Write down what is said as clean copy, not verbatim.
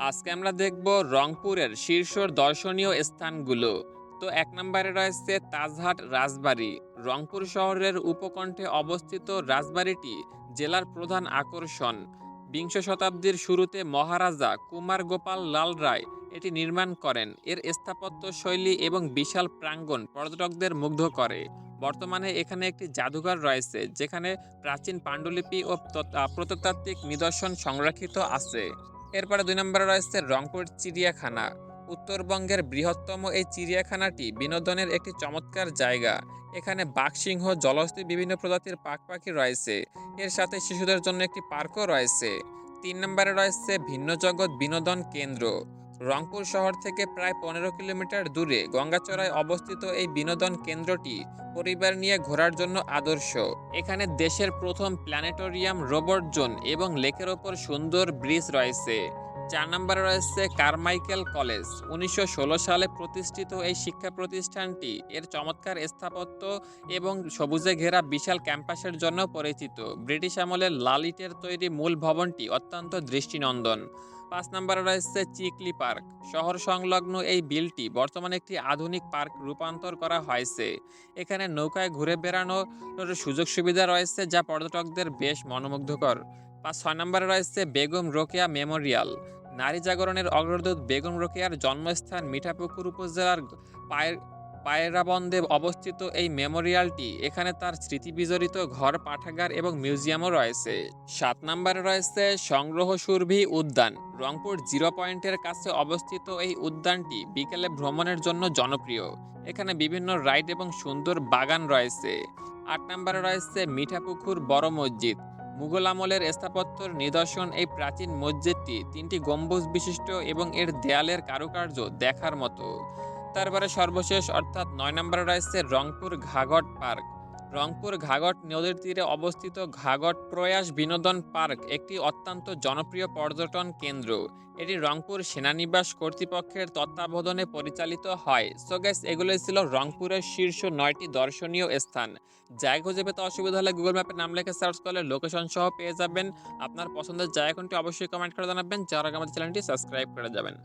আজকে আমরা দেখব রংপুরের শীর্ষ দর্শনীয় স্থানগুলো। তো ১ নম্বরে রয়েছে তাজহাট রাজবাড়ি। রংপুর শহরের উপকণ্ঠে অবস্থিত রাজবাড়িটি জেলার প্রধান আকর্ষণ। বিংশ শতাব্দীর শুরুতে মহারাজা কুমার গোপাল লাল রায় এটি নির্মাণ করেন। এর স্থাপত্য শৈলী এবং বিশাল প্রাঙ্গণ পর্যটকদের মুগ্ধ করে। বর্তমানে এখানে একটি জাদুঘর রয়েছে যেখানে প্রাচীন পাণ্ডুলিপি ও প্রত্নতাত্ত্বিক নিদর্শন সংরক্ষিত আছে। এরপরে ২ নম্বরে রয়েছে রংপুর চিড়িয়াখানা। উত্তরবঙ্গের বৃহত্তম এই চিড়িয়াখানাটি বিনোদনের একটি চমৎকার জায়গা। এখানে বাঘ, সিংহ, জলহস্তী বিভিন্ন প্রজাতির পাখি রয়েছে। এর সাথে শিশুদের জন্য একটি পার্কও রয়েছে। ৩ নম্বরে রয়েছে ভিন্ন জগৎ বিনোদন কেন্দ্র। রংপুর শহর থেকে প্রায় ১৫ কিলোমিটার দূরে গঙ্গাচড়ায় অবস্থিত এই বিনোদন কেন্দ্রটি পরিবার নিয়ে ঘোরার জন্য আদর্শ। এখানে দেশের প্রথম প্ল্যানেটোরিয়াম, রোবট জোন এবং লেকের ওপর সুন্দর ব্রিজ রয়েছে। ৪ নম্বরে রয়েছে কারমাইকেল কলেজ। ১৯১৬ সালে প্রতিষ্ঠিত এই শিক্ষা প্রতিষ্ঠানটি এর চমৎকার স্থাপত্য এবং সবুজে ঘেরা বিশাল ক্যাম্পাসের জন্য পরিচিত। ব্রিটিশ আমলের লাল ইটের তৈরি মূল ভবনটি অত্যন্ত দৃষ্টিনন্দন। ৫ নম্বরে রয়েছে চিকলি পার্ক। শহর সংলগ্ন এই বিলটি বর্তমানে একটি আধুনিক পার্ক রূপান্তর করা হয়েছে। এখানে নৌকায় ঘুরে বেড়ানোর সুযোগ সুবিধা রয়েছে যা পর্যটকদের বেশ মনোমুগ্ধকর। ৬ নম্বরে রয়েছে বেগম রোকেয়া মেমোরিয়াল। নারী জাগরণের অগ্রদূত বেগম রোকেয়ার জন্মস্থান মিঠাপুকুর উপজেলার পায়ের পায়রাবন্দে অবস্থিত এই মেমোরিয়ালটি, এখানে তার স্মৃতি বিজড়িত ঘর, পাঠাগার এবং মিউজিয়ামও রয়েছে। ৭ নম্বরে রয়েছে সংগ্রহ সুরভি উদ্যান। রংপুর জিরো পয়েন্টের কাছে অবস্থিত এই উদ্যানটি বিকেলে ভ্রমণের জন্য জনপ্রিয়। এখানে বিভিন্ন রাইড এবং সুন্দর বাগান রয়েছে। ৮ নম্বরে রয়েছে মিঠাপুকুর বড় মসজিদ। মুঘল আমলের স্থাপত্যের নিদর্শন এই প্রাচীন মসজিদটি ৩টি গম্বুজ বিশিষ্ট এবং এর দেয়ালের কারুকার্য দেখার মতো। তারপরে সর্বশেষ অর্থাৎ ৯ নম্বরে রয়েছে রংপুর ঘাঘট পার্ক। রংপুর ঘাঘট নদীর তীরে অবস্থিত ঘাঘট প্রয়াস বিনোদন পার্ক একটি অত্যন্ত জনপ্রিয় পর্যটন কেন্দ্র। এটি রংপুর সেনানিবাস কর্তৃপক্ষের তত্ত্বাবধানে পরিচালিত হয়। সো গাইস, এগুলোই ছিল রংপুরের শীর্ষ ৯টি দর্শনীয় স্থান। জায়গা খুঁজে পেতে অসুবিধা হলে গুগল ম্যাপে নাম লিখে সার্চ করলে লোকেশন সহ পেয়ে যাবেন। আপনার পছন্দের জায়গা কোনটি অবশ্যই কমেন্ট করে জানাবেন। যার আগে আমাদের চ্যানেলটি সাবস্ক্রাইব করে যাবেন।